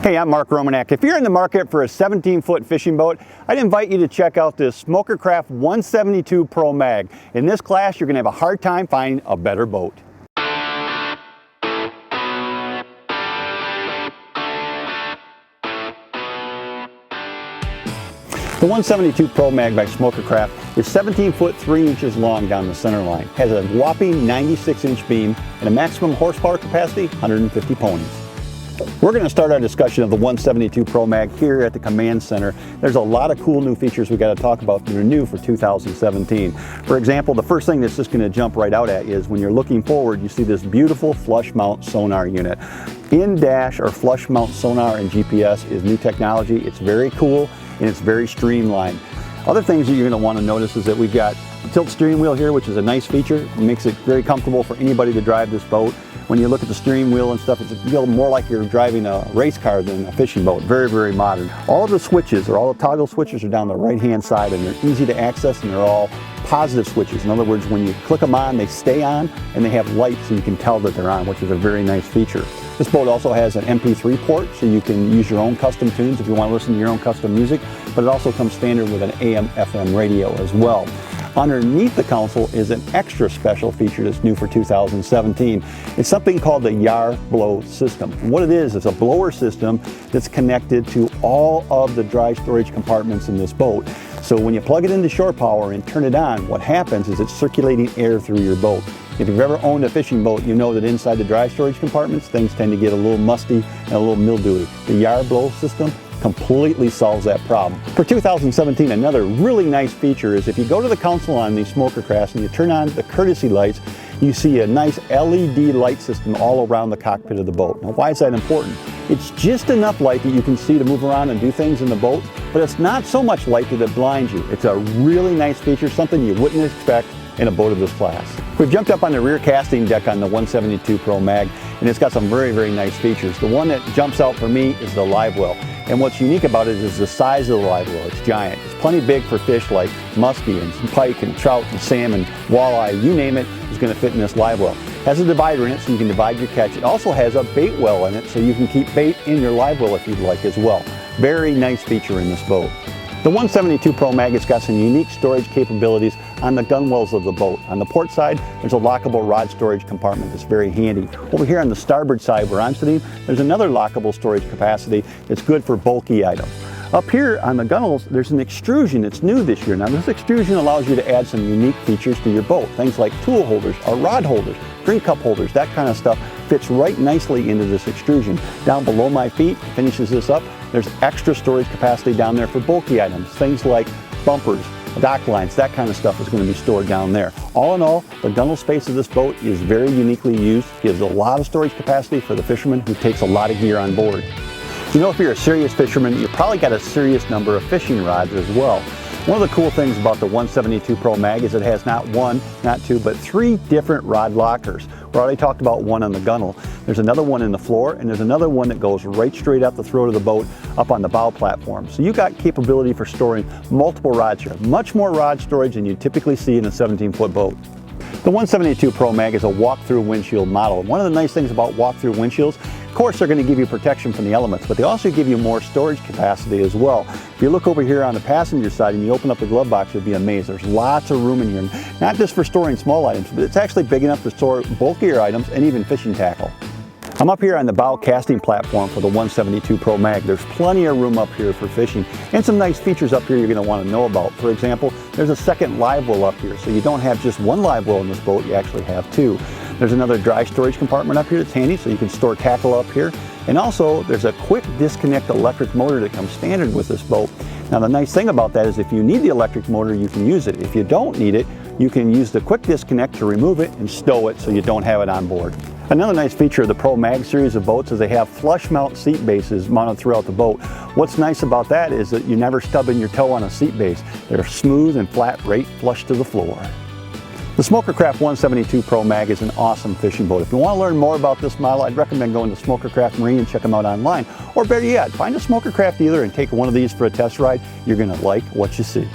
Hey, I'm Mark Romanak. If you're in the market for a 17-foot fishing boat, I'd invite you to check out this Smokercraft 172 Pro Mag. In this class, you're going to have a hard time finding a better boat. The 172 Pro Mag by Smokercraft is 17 foot 3 inches long down the center line, has a whopping 96-inch beam, and a maximum horsepower capacity 150 ponies. We're going to start our discussion of the 172 Pro Mag here at the Command Center. There's a lot of cool new features we got to talk about that are new for 2017. For example, the first thing that's just going to jump right out at you is when you're looking forward, you see this beautiful flush mount sonar unit. In-dash or flush mount sonar and GPS is new technology. It's very cool and it's very streamlined. Other things that you're going to want to notice is that we've got a tilt steering wheel here, which is a nice feature. It makes it very comfortable for anybody to drive this boat. When you look at the steering wheel and stuff, it's a feel more like you're driving a race car than a fishing boat. Very, very modern. All of the switches, or all the toggle switches, are down the right-hand side, and they're easy to access, and they're all positive switches. In other words, when you click them on, they stay on, and they have lights so you can tell that they're on, which is a very nice feature. This boat also has an MP3 port, so you can use your own custom tunes if you want to listen to your own custom music, but it also comes standard with an AM/FM radio as well. Underneath the console is an extra special feature that's new for 2017. It's something called the Yar blow system. What it is a blower system that's connected to all of the dry storage compartments in this boat. So when you plug it into shore power and turn it on, what happens is it's circulating air through your boat. If you've ever owned a fishing boat, you know that inside the dry storage compartments, things tend to get a little musty and a little mildewy. The Yar blow system completely solves that problem. For 2017, another really nice feature is if you go to the console on these Smokercrafts and you turn on the courtesy lights, you see a nice LED light system all around the cockpit of the boat. Now, why is that important? It's just enough light that you can see to move around and do things in the boat, but it's not so much light that it blinds you. It's a really nice feature, something you wouldn't expect in a boat of this class. We've jumped up on the rear casting deck on the 172 Pro Mag, and it's got some very, very nice features. The one that jumps out for me is the live well. And what's unique about it is the size of the live well. It's giant. It's plenty big for fish like muskie and pike and trout and salmon, walleye, you name it, is going to fit in this live well. It has a divider in it so you can divide your catch. It also has a bait well in it so you can keep bait in your live well if you'd like as well. Very nice feature in this boat. The 172 Pro Mag has got some unique storage capabilities on the gunwales of the boat. On the port side, there's a lockable rod storage compartment that's very handy. Over here on the starboard side where I'm sitting, there's another lockable storage capacity that's good for bulky items. Up here on the gunnels, there's an extrusion that's new this year. Now this extrusion allows you to add some unique features to your boat. Things like tool holders or rod holders, drink cup holders, that kind of stuff fits right nicely into this extrusion. Down below my feet, finishes this up, there's extra storage capacity down there for bulky items. Things like bumpers, dock lines, that kind of stuff is going to be stored down there. All in all, the gunnel space of this boat is very uniquely used, gives a lot of storage capacity for the fisherman who takes a lot of gear on board. You know, if you're a serious fisherman, you probably got a serious number of fishing rods as well. One of the cool things about the 172 Pro Mag is it has not one, not two, but 3 different rod lockers. We already talked about one on the gunnel. There's another one in the floor, and there's another one that goes right straight up the throat of the boat up on the bow platform. So you got capability for storing multiple rods here. Much more rod storage than you typically see in a 17-foot boat. The 172 Pro Mag is a walk-through windshield model. One of the nice things about walk-through windshields, of course, they're going to give you protection from the elements, but they also give you more storage capacity as well. If you look over here on the passenger side and you open up the glove box, you'll be amazed. There's lots of room in here, not just for storing small items, but it's actually big enough to store bulkier items and even fishing tackle. I'm up here on the bow casting platform for the 172 Pro Mag. There's plenty of room up here for fishing and some nice features up here you're going to want to know about. For example, there's a second live well up here, so you don't have just one live well in this boat, you actually have 2. There's another dry storage compartment up here that's handy, so you can store tackle up here. And also, there's a quick disconnect electric motor that comes standard with this boat. Now the nice thing about that is if you need the electric motor, you can use it. If you don't need it, you can use the quick disconnect to remove it and stow it so you don't have it on board. Another nice feature of the Pro Mag series of boats is they have flush mount seat bases mounted throughout the boat. What's nice about that is that you're never stubbing your toe on a seat base. They're smooth and flat right flush to the floor. The Smokercraft 172 Pro Mag is an awesome fishing boat. If you want to learn more about this model, I'd recommend going to Smokercraft Marine and check them out online. Or better yet, find a Smokercraft dealer and take one of these for a test ride. You're going to like what you see.